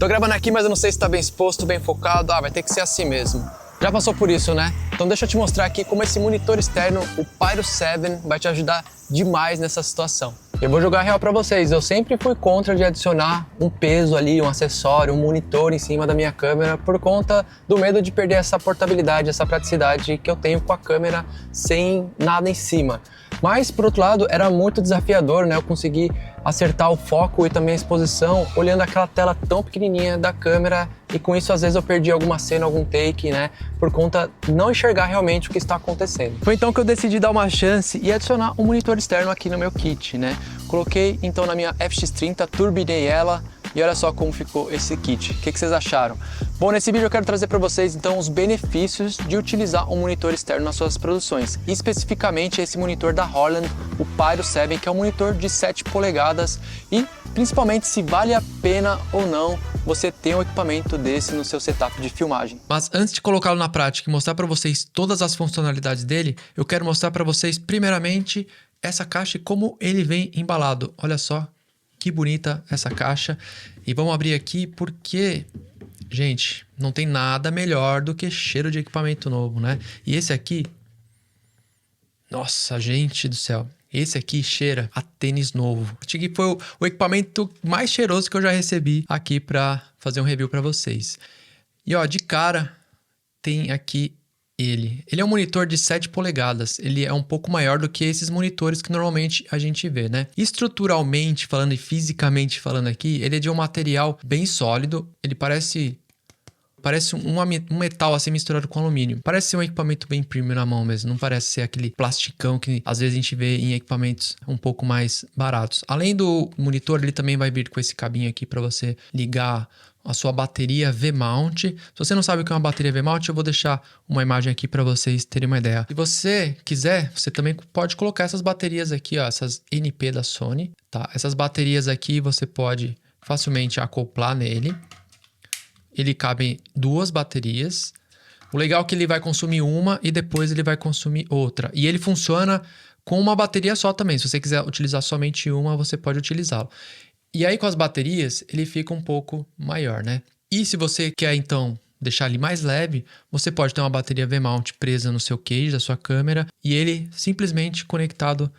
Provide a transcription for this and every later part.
Tô gravando aqui, mas eu não sei se tá bem exposto, bem focado. Vai ter que ser assim mesmo. Já passou por isso, né? Então deixa eu te mostrar aqui como esse monitor externo, o Pyro 7, vai te ajudar demais nessa situação. Eu vou jogar real pra vocês, eu sempre fui contra de adicionar um peso ali, um acessório, um monitor em cima da minha câmera por conta do medo de perder essa portabilidade, essa praticidade que eu tenho com a câmera sem nada em cima. Mas, por outro lado, era muito desafiador, né? Eu conseguir acertar o foco e também a exposição olhando aquela tela tão pequenininha da câmera e com isso às vezes eu perdi alguma cena, algum take, né? Por conta de não enxergar realmente o que está acontecendo. Foi então que eu decidi dar uma chance e adicionar um monitor externo aqui no meu kit, né? Coloquei então na minha FX30, turbinei ela e olha só como ficou esse kit. O que vocês acharam? Bom, nesse vídeo eu quero trazer para vocês então os benefícios de utilizar um monitor externo nas suas produções. E especificamente esse monitor da Holland, o Pyro 7, que é um monitor de 7 polegadas e principalmente se vale a pena ou não você ter um equipamento desse no seu setup de filmagem. Mas antes de colocá-lo na prática e mostrar para vocês todas as funcionalidades dele, eu quero mostrar para vocês primeiramente essa caixa e como ele vem embalado. Olha só que bonita essa caixa. E vamos abrir aqui porque, gente, não tem nada melhor do que cheiro de equipamento novo, né? E esse aqui, nossa, gente do céu, esse aqui cheira a tênis novo. Acho que foi o equipamento mais cheiroso que eu já recebi aqui para fazer um review para vocês. E ó, de cara tem aqui ele é um monitor de 7 polegadas, ele é um pouco maior do que esses monitores que normalmente a gente vê, né? Estruturalmente falando e fisicamente falando aqui, ele é de um material bem sólido, ele parece um metal assim misturado com alumínio. Parece ser um equipamento bem premium na mão mesmo, não parece ser aquele plasticão que às vezes a gente vê em equipamentos um pouco mais baratos. Além do monitor, ele também vai vir com esse cabinho aqui para você ligar a sua bateria V-mount. Se você não sabe o que é uma bateria V-mount, eu vou deixar uma imagem aqui para vocês terem uma ideia. Se você quiser, você também pode colocar essas baterias aqui, ó, essas NP da Sony, tá? Essas baterias aqui você pode facilmente acoplar nele. Ele cabe 2 baterias. O legal é que ele vai consumir uma e depois ele vai consumir outra. E ele funciona com uma bateria só também. Se você quiser utilizar somente uma, você pode utilizá-lo. E aí com as baterias, ele fica um pouco maior, né? E se você quer, então, deixar ele mais leve, você pode ter uma bateria V-mount presa no seu case da sua câmera e ele simplesmente conectado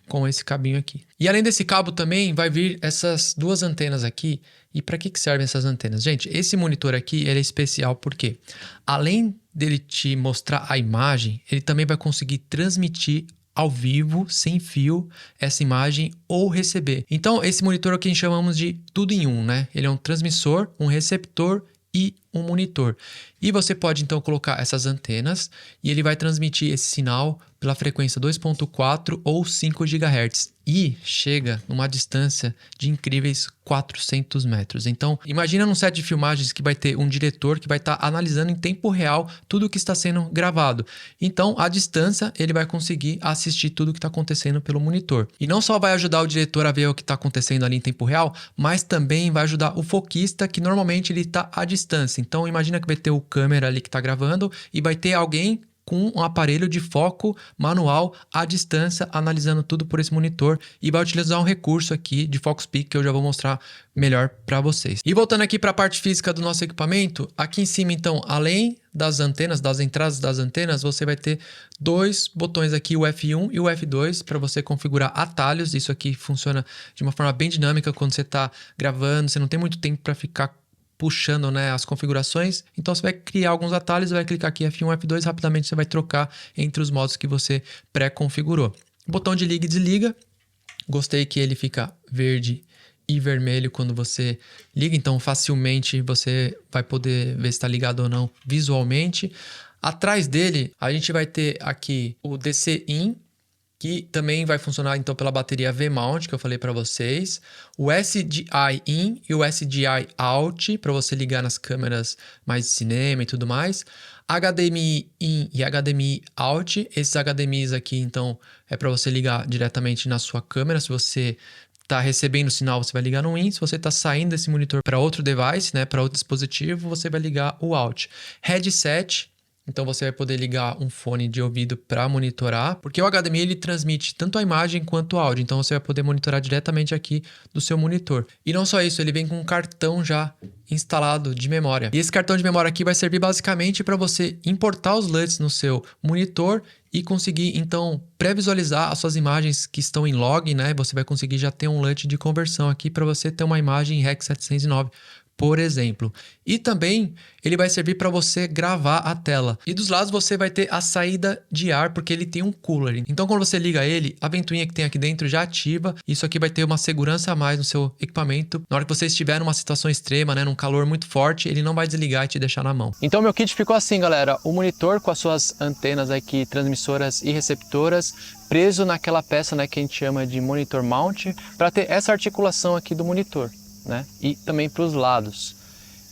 com esse cabinho aqui. E além desse cabo também vai vir essas 2 antenas aqui. E para que servem essas antenas? Gente, esse monitor aqui ele é especial porque além dele te mostrar a imagem, ele também vai conseguir transmitir ao vivo, sem fio, essa imagem ou receber. Então, esse monitor é o que a gente chamamos de tudo em um, né? Ele é um transmissor, um receptor e um monitor. E você pode, então, colocar essas antenas e ele vai transmitir esse sinal pela frequência 2.4 ou 5 GHz e chega numa distância de incríveis 400 metros. Então, imagina num set de filmagens que vai ter um diretor que vai estar analisando em tempo real tudo o que está sendo gravado. Então, à distância, ele vai conseguir assistir tudo o que está acontecendo pelo monitor. E não só vai ajudar o diretor a ver o que está acontecendo ali em tempo real, mas também vai ajudar o foquista, que normalmente ele está à distância. Então, imagina que vai ter o câmera ali que está gravando e vai ter alguém com um aparelho de foco manual à distância, analisando tudo por esse monitor e vai utilizar um recurso aqui de Focus Peak que eu já vou mostrar melhor para vocês. E voltando aqui para a parte física do nosso equipamento, aqui em cima então, além das antenas, das entradas das antenas, você vai ter 2 botões aqui, o F1 e o F2, para você configurar atalhos. Isso aqui funciona de uma forma bem dinâmica quando você está gravando, você não tem muito tempo para ficar puxando, né, as configurações. Então você vai criar alguns atalhos, vai clicar aqui F1, F2, rapidamente você vai trocar entre os modos que você pré-configurou. Botão de liga e desliga. Gostei que ele fica verde e vermelho quando você liga, então facilmente você vai poder ver se está ligado ou não visualmente. Atrás dele a gente vai ter aqui o DC-in, que também vai funcionar então pela bateria V-mount que eu falei para vocês, o SDI-in e o SDI-out para você ligar nas câmeras mais de cinema e tudo mais, HDMI-in e HDMI-out, esses HDMIs aqui então é para você ligar diretamente na sua câmera. Se você está recebendo o sinal, você vai ligar no in. Se você está saindo desse monitor para outro device, né, para outro dispositivo, você vai ligar o out. Headset, Então você vai poder ligar um fone de ouvido para monitorar, porque o HDMI ele transmite tanto a imagem quanto o áudio, então você vai poder monitorar diretamente aqui do seu monitor. E não só isso, ele vem com um cartão já instalado de memória. E esse cartão de memória aqui vai servir basicamente para você importar os LUTs no seu monitor e conseguir então pré-visualizar as suas imagens que estão em log, né? Você vai conseguir já ter um LUT de conversão aqui para você ter uma imagem em Rec 709. Por exemplo. E também ele vai servir para você gravar a tela. E dos lados você vai ter a saída de ar, porque ele tem um cooler. Então quando você liga ele, a ventoinha que tem aqui dentro já ativa. Isso aqui vai ter uma segurança a mais no seu equipamento. Na hora que você estiver numa situação extrema, né, num calor muito forte, ele não vai desligar e te deixar na mão. Então meu kit ficou assim, galera. O monitor com as suas antenas aqui, transmissoras e receptoras, preso naquela peça, né, que a gente chama de monitor mount, para ter essa articulação aqui do monitor, né? E também para os lados.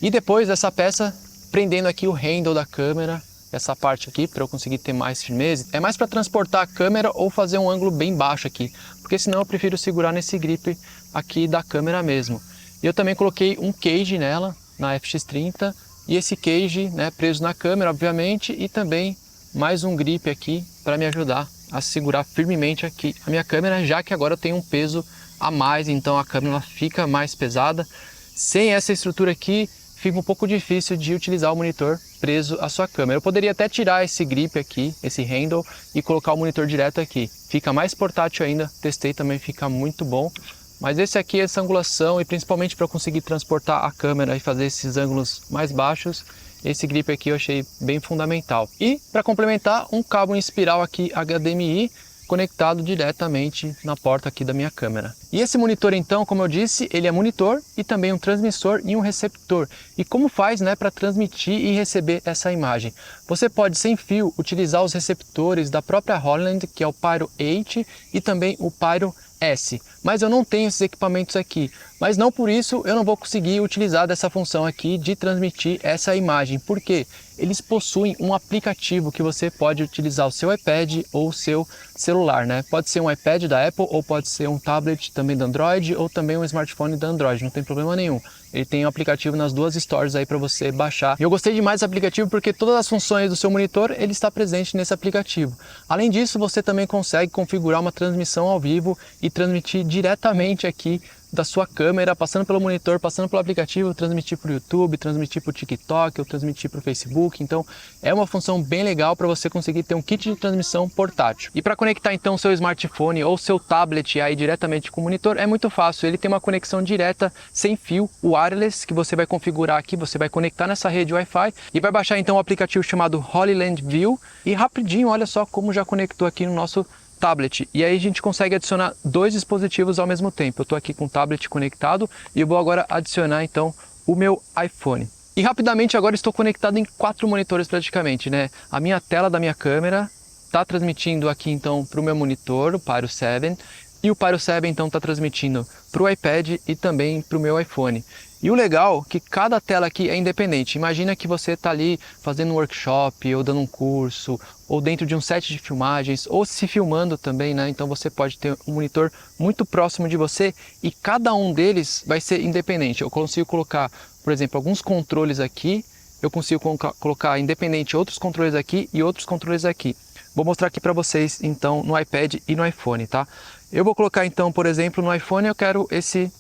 E depois dessa peça, prendendo aqui o handle da câmera, essa parte aqui, para eu conseguir ter mais firmeza. É mais para transportar a câmera ou fazer um ângulo bem baixo aqui, porque senão eu prefiro segurar nesse grip aqui da câmera mesmo. E eu também coloquei um cage nela, na FX30, e esse cage, né, preso na câmera, obviamente, e também mais um grip aqui para me ajudar a segurar firmemente aqui a minha câmera, já que agora eu tenho um peso a mais, então a câmera fica mais pesada. Sem essa estrutura aqui, fica um pouco difícil de utilizar o monitor preso à sua câmera. Eu poderia até tirar esse grip aqui, esse handle, e colocar o monitor direto aqui. Fica mais portátil ainda, testei também, fica muito bom. Mas esse aqui, essa angulação, e principalmente para eu conseguir transportar a câmera e fazer esses ângulos mais baixos, esse grip aqui eu achei bem fundamental. E para complementar, um cabo em espiral aqui HDMI, conectado diretamente na porta aqui da minha câmera. E esse monitor então, como eu disse, ele é monitor e também um transmissor e um receptor. E como faz, né, para transmitir e receber essa imagem? Você pode sem fio utilizar os receptores da própria Hollyland, que é o Pyro 8 e também o Pyro S, mas eu não tenho esses equipamentos aqui, mas não por isso eu não vou conseguir utilizar dessa função aqui de transmitir essa imagem, porque eles possuem um aplicativo que você pode utilizar o seu iPad ou o seu celular, né? Pode ser um iPad da Apple ou pode ser um tablet também da Android ou também um smartphone da Android, não tem problema nenhum. Ele tem um aplicativo nas duas stores aí para você baixar. E eu gostei demais desse aplicativo porque todas as funções do seu monitor ele está presente nesse aplicativo. Além disso, você também consegue configurar uma transmissão ao vivo e transmitir diretamente aqui da sua câmera, passando pelo monitor, passando pelo aplicativo, transmitir para o YouTube, transmitir para o TikTok, ou transmitir para o Facebook. Então é uma função bem legal para você conseguir ter um kit de transmissão portátil. E para conectar então seu smartphone ou seu tablet aí diretamente com o monitor é muito fácil. Ele tem uma conexão direta sem fio, wireless, que você vai configurar aqui, você vai conectar nessa rede Wi-Fi e vai baixar então um aplicativo chamado Hollyland View e rapidinho, olha só como já conectou aqui no nosso tablet. E aí a gente consegue adicionar dois dispositivos ao mesmo tempo. Eu estou aqui com o tablet conectado e eu vou agora adicionar então o meu iPhone. E rapidamente agora estou conectado em 4 monitores praticamente, né? A minha tela da minha câmera está transmitindo aqui então para o meu monitor, o Pyro 7, e o Pyro 7 então está transmitindo para o iPad e também para o meu iPhone. E o legal é que cada tela aqui é independente. Imagina que você está ali fazendo um workshop, ou dando um curso, ou dentro de um set de filmagens, ou se filmando também, né? Então você pode ter um monitor muito próximo de você e cada um deles vai ser independente. Eu consigo colocar, por exemplo, alguns controles aqui, eu consigo colocar independente outros controles aqui e outros controles aqui. Vou mostrar aqui para vocês então no iPad e no iPhone, tá? Eu vou colocar então, por exemplo, no iPhone eu quero esse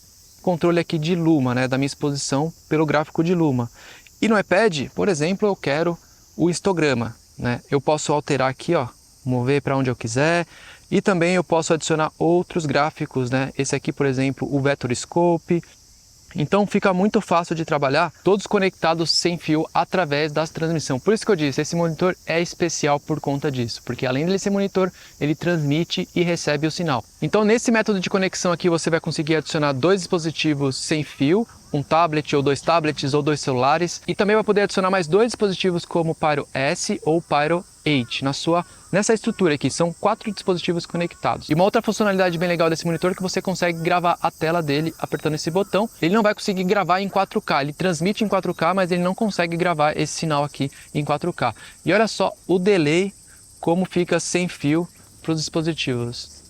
controle aqui de Luma, né, da minha exposição pelo gráfico de Luma. E no iPad, por exemplo, eu quero o histograma, né? Eu posso alterar aqui, ó, mover para onde eu quiser e também eu posso adicionar outros gráficos, né? Esse aqui, por exemplo, o Vector Scope. Então fica muito fácil de trabalhar, todos conectados sem fio através da transmissão. Por isso que eu disse, esse monitor é especial por conta disso, porque além dele ser monitor, ele transmite e recebe o sinal. Então nesse método de conexão aqui você vai conseguir adicionar 2 dispositivos sem fio, um tablet ou 2 tablets ou 2 celulares, e também vai poder adicionar mais 2 dispositivos como o Pyro S ou Pyro 8 nessa estrutura aqui. São 4 dispositivos conectados. E uma outra funcionalidade bem legal desse monitor é que você consegue gravar a tela dele apertando esse botão. Ele não vai conseguir gravar em 4K, ele transmite em 4K, mas ele não consegue gravar esse sinal aqui em 4K. E olha só o delay, como fica sem fio para os dispositivos.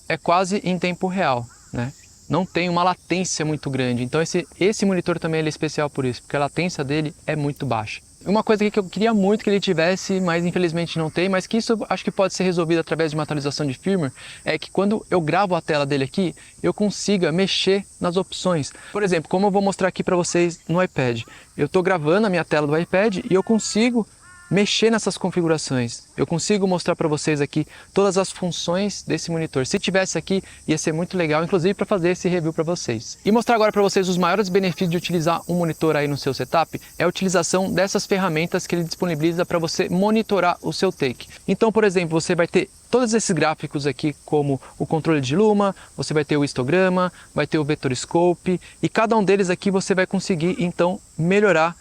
É quase em tempo real, né? Não tem uma latência muito grande. Então esse monitor também ele é especial por isso, porque a latência dele é muito baixa. Uma coisa aqui que eu queria muito que ele tivesse, mas infelizmente não tem, mas que isso acho que pode ser resolvido através de uma atualização de firmware, é que quando eu gravo a tela dele aqui, eu consiga mexer nas opções. Por exemplo, como eu vou mostrar aqui para vocês no iPad. Eu estou gravando a minha tela do iPad e eu consigo mexer nessas configurações. Eu consigo mostrar para vocês aqui todas as funções desse monitor. Se tivesse aqui, ia ser muito legal, inclusive para fazer esse review para vocês. E mostrar agora para vocês os maiores benefícios de utilizar um monitor aí no seu setup é a utilização dessas ferramentas que ele disponibiliza para você monitorar o seu take. Então, por exemplo, você vai ter todos esses gráficos aqui, como o controle de luma, você vai ter o histograma, vai ter o Vectorscope, e cada um deles aqui você vai conseguir então melhorar,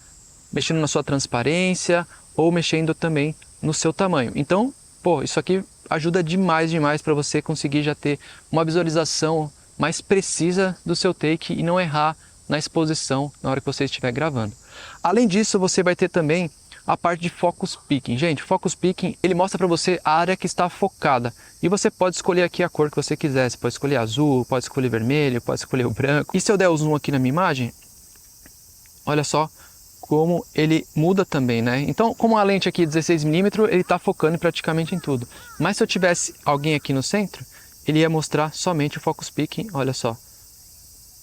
mexendo na sua transparência, ou mexendo também no seu tamanho. Então, isso aqui ajuda demais para você conseguir já ter uma visualização mais precisa do seu take e não errar na exposição na hora que você estiver gravando. Além disso, você vai ter também a parte de Focus Picking. Gente, Focus Picking, ele mostra para você a área que está focada. E você pode escolher aqui a cor que você quiser. Você pode escolher azul, pode escolher vermelho, pode escolher o branco. E se eu der o zoom aqui na minha imagem, olha só como ele muda também, né? Então, como a lente aqui é 16mm, ele está focando praticamente em tudo. Mas se eu tivesse alguém aqui no centro, ele ia mostrar somente o Focus Picking, olha só.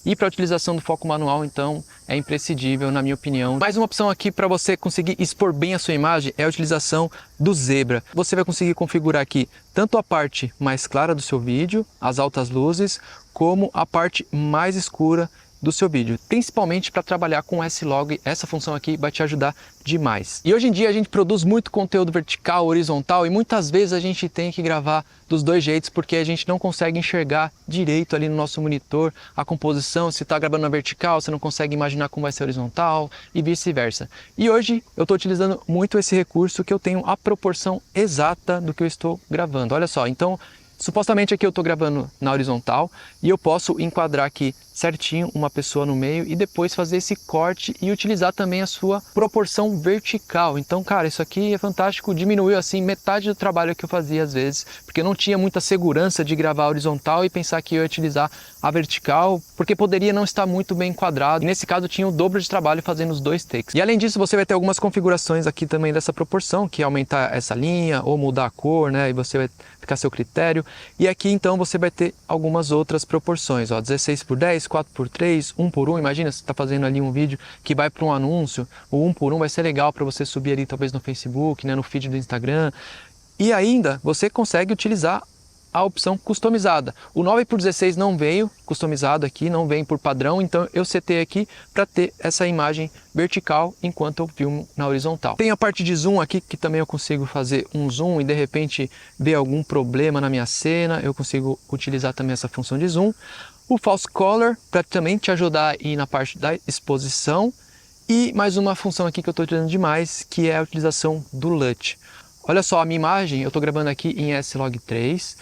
E para a utilização do foco manual, então, é imprescindível, na minha opinião. Mais uma opção aqui para você conseguir expor bem a sua imagem é a utilização do Zebra. Você vai conseguir configurar aqui tanto a parte mais clara do seu vídeo, as altas luzes, como a parte mais escura do seu vídeo, principalmente para trabalhar com S-Log. Essa função aqui vai te ajudar demais. E hoje em dia a gente produz muito conteúdo vertical, horizontal, e muitas vezes a gente tem que gravar dos dois jeitos porque a gente não consegue enxergar direito ali no nosso monitor a composição. Se está gravando na vertical, você não consegue imaginar como vai ser horizontal e vice-versa. E hoje eu estou utilizando muito esse recurso que eu tenho a proporção exata do que eu estou gravando. Olha só, então supostamente aqui eu estou gravando na horizontal e eu posso enquadrar aqui certinho uma pessoa no meio e depois fazer esse corte e utilizar também a sua proporção vertical. Então, cara, isso aqui é fantástico, diminuiu assim metade do trabalho que eu fazia às vezes, porque eu não tinha muita segurança de gravar horizontal e pensar que eu ia utilizar a vertical, porque poderia não estar muito bem enquadrado. E nesse caso eu tinha o dobro de trabalho fazendo os dois takes. E além disso, você vai ter algumas configurações aqui também dessa proporção, que é aumentar essa linha ou mudar a cor, né? E você vai ficar a seu critério. E aqui então você vai ter algumas outras proporções, ó, 16:10, 4:3, 1:1. Imagina, você está fazendo ali um vídeo que vai para um anúncio, o 1:1 vai ser legal para você subir ali talvez no Facebook, né, no feed do Instagram. E ainda você consegue utilizar a opção customizada. O 9:16 não veio customizado aqui, não vem por padrão, então eu setei aqui para ter essa imagem vertical enquanto eu filmo na horizontal. Tem a parte de zoom aqui que também eu consigo fazer um zoom e de repente ver algum problema na minha cena, eu consigo utilizar também essa função de zoom. O False Color para também te ajudar aí na parte da exposição. E mais uma função aqui que eu estou utilizando demais, que é a utilização do LUT. Olha só, a minha imagem eu estou gravando aqui em S-Log3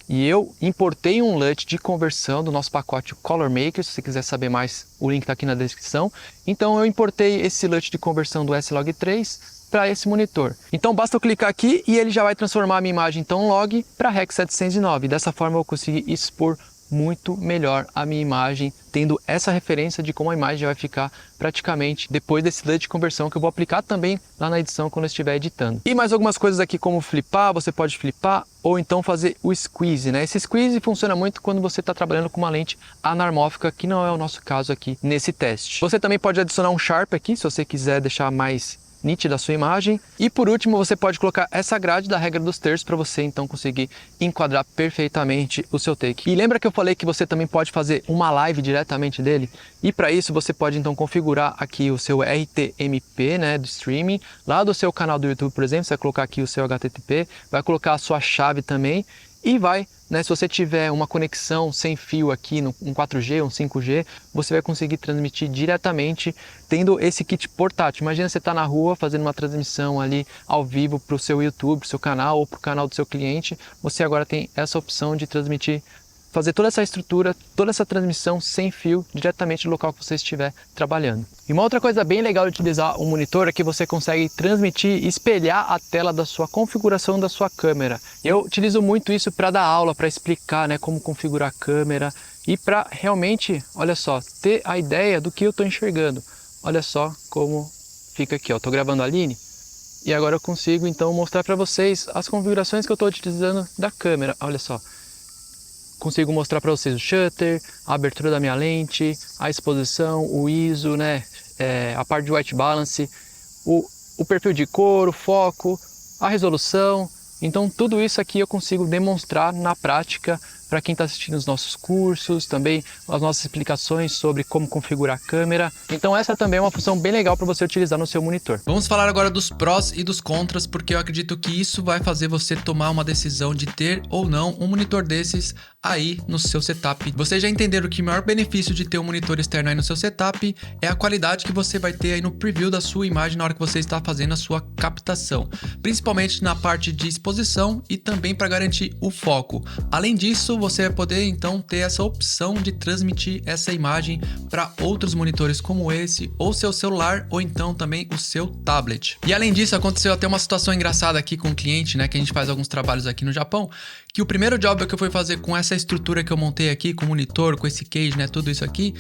e eu importei um LUT de conversão do nosso pacote Color Maker. Se você quiser saber mais, o link está aqui na descrição. Então eu importei esse LUT de conversão do S-Log3 para esse monitor. Então basta eu clicar aqui e ele já vai transformar a minha imagem então log para Rec 709. Dessa forma eu consegui expor muito melhor a minha imagem, tendo essa referência de como a imagem vai ficar praticamente depois desse LUT de conversão, que eu vou aplicar também lá na edição quando eu estiver editando. E mais algumas coisas aqui como flipar, você pode flipar ou então fazer o squeeze, né? Esse squeeze funciona muito quando você está trabalhando com uma lente anarmófica, que não é o nosso caso aqui nesse teste. Você também pode adicionar um Sharp aqui, se você quiser deixar mais nítida a sua imagem. E por último, você pode colocar essa grade da regra dos terços para você então conseguir enquadrar perfeitamente o seu take. E lembra que eu falei que você também pode fazer uma live diretamente dele? E para isso você pode então configurar aqui o seu RTMP, né, do streaming, lá do seu canal do YouTube, por exemplo. Você vai colocar aqui o seu HTTP, vai colocar a sua chave também e vai, né, se você tiver uma conexão sem fio aqui, um 4G, um 5G, você vai conseguir transmitir diretamente tendo esse kit portátil. Imagina você estar na rua fazendo uma transmissão ali ao vivo para o seu YouTube, para o seu canal ou para o canal do seu cliente. Você agora tem essa opção de transmitir, fazer toda essa estrutura, toda essa transmissão sem fio diretamente do local que você estiver trabalhando. E uma outra coisa bem legal de utilizar o monitor é que você consegue transmitir e espelhar a tela da sua configuração da sua câmera. Eu utilizo muito isso para dar aula, para explicar, né, como configurar a câmera e para realmente, olha só, ter a ideia do que eu estou enxergando. Olha só como fica aqui, ó, tô gravando a Aline e agora eu consigo então mostrar para vocês as configurações que eu estou utilizando da câmera. Olha só, consigo mostrar para vocês o shutter, a abertura da minha lente, a exposição, o ISO, né, a parte de white balance, o perfil de cor, o foco, a resolução. Então tudo isso aqui eu consigo demonstrar na prática para quem está assistindo os nossos cursos, também as nossas explicações sobre como configurar a câmera. Então essa também é uma função bem legal para você utilizar no seu monitor. Vamos falar agora dos prós e dos contras, porque eu acredito que isso vai fazer você tomar uma decisão de ter ou não um monitor desses aí no seu setup. Vocês já entenderam que o maior benefício de ter um monitor externo aí no seu setup é a qualidade que você vai ter aí no preview da sua imagem na hora que você está fazendo a sua captação, principalmente na parte de exposição e também para garantir o foco. Além disso, você vai poder então ter essa opção de transmitir essa imagem para outros monitores como esse, ou seu celular, ou então também o seu tablet. E além disso, aconteceu até uma situação engraçada aqui com o cliente, né, que a gente faz alguns trabalhos aqui no Japão, que o primeiro job que eu fui fazer com essa estrutura que eu montei aqui, com o monitor, com esse case, né, tudo isso aqui,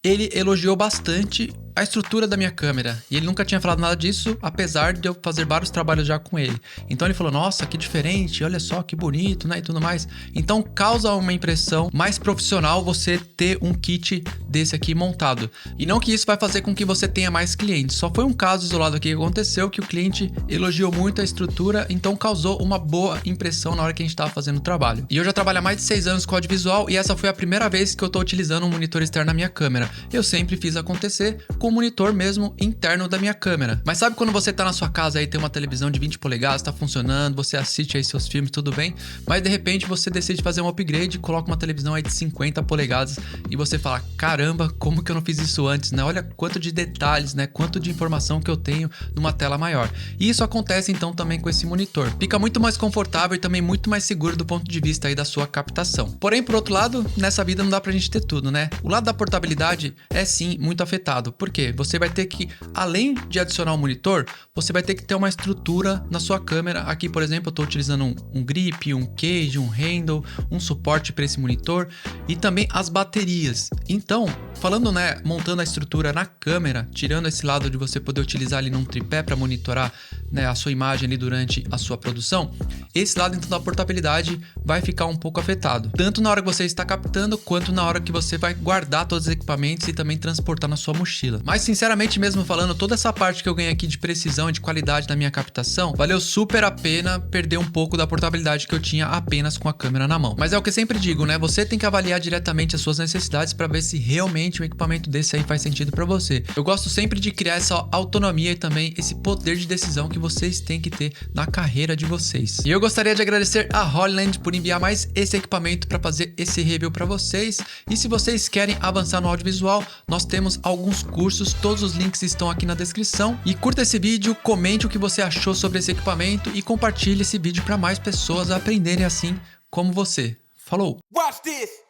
ele elogiou bastante a estrutura da minha câmera, e ele nunca tinha falado nada disso, apesar de eu fazer vários trabalhos já com ele. Então ele falou, nossa, que diferente, olha só que bonito, né, e tudo mais. Então causa uma impressão mais profissional você ter um kit desse aqui montado. E não que isso vai fazer com que você tenha mais clientes, só foi um caso isolado aqui que aconteceu, que o cliente elogiou muito a estrutura, então causou uma boa impressão na hora que a gente estava fazendo o trabalho. E eu já trabalho há mais de 6 anos com audiovisual, e essa foi a primeira vez que eu estou utilizando um monitor externo na minha câmera. Eu sempre fiz acontecer com o monitor mesmo interno da minha câmera. Mas sabe quando você tá na sua casa aí, tem uma televisão de 20 polegadas, tá funcionando, você assiste aí seus filmes, tudo bem, mas de repente você decide fazer um upgrade, coloca uma televisão aí de 50 polegadas e você fala, caramba, como que eu não fiz isso antes, né? Olha quanto de detalhes, né? Quanto de informação que eu tenho numa tela maior. E isso acontece então também com esse monitor. Fica muito mais confortável e também muito mais seguro do ponto de vista aí da sua captação. Porém, por outro lado, nessa vida não dá pra gente ter tudo, né? O lado da portabilidade é sim muito afetado. Por quê? Você vai ter que, além de adicionar um monitor, você vai ter que ter uma estrutura na sua câmera. Aqui, por exemplo, eu estou utilizando um grip, um cage, um handle, um suporte para esse monitor e também as baterias. Então, falando, né, montando a estrutura na câmera, tirando esse lado de você poder utilizar ali num tripé para monitorar, né, a sua imagem ali durante a sua produção, esse lado então da portabilidade vai ficar um pouco afetado, tanto na hora que você está captando, quanto na hora que você vai guardar todos os equipamentos e também transportar na sua mochila. Mas sinceramente mesmo falando, toda essa parte que eu ganhei aqui de precisão e de qualidade da minha captação, valeu super a pena perder um pouco da portabilidade que eu tinha apenas com a câmera na mão. Mas é o que eu sempre digo, né? Você tem que avaliar diretamente as suas necessidades para ver se realmente um equipamento desse aí faz sentido para você. Eu gosto sempre de criar essa autonomia e também esse poder de decisão que vocês têm que ter na carreira de vocês. E eu gostaria de agradecer a Holyland por enviar mais esse equipamento para fazer esse review para vocês. E se vocês querem avançar no audiovisual, nós temos alguns cursos, todos os links estão aqui na descrição. E curta esse vídeo, comente o que você achou sobre esse equipamento e compartilhe esse vídeo para mais pessoas aprenderem assim como você. Falou! Watch this.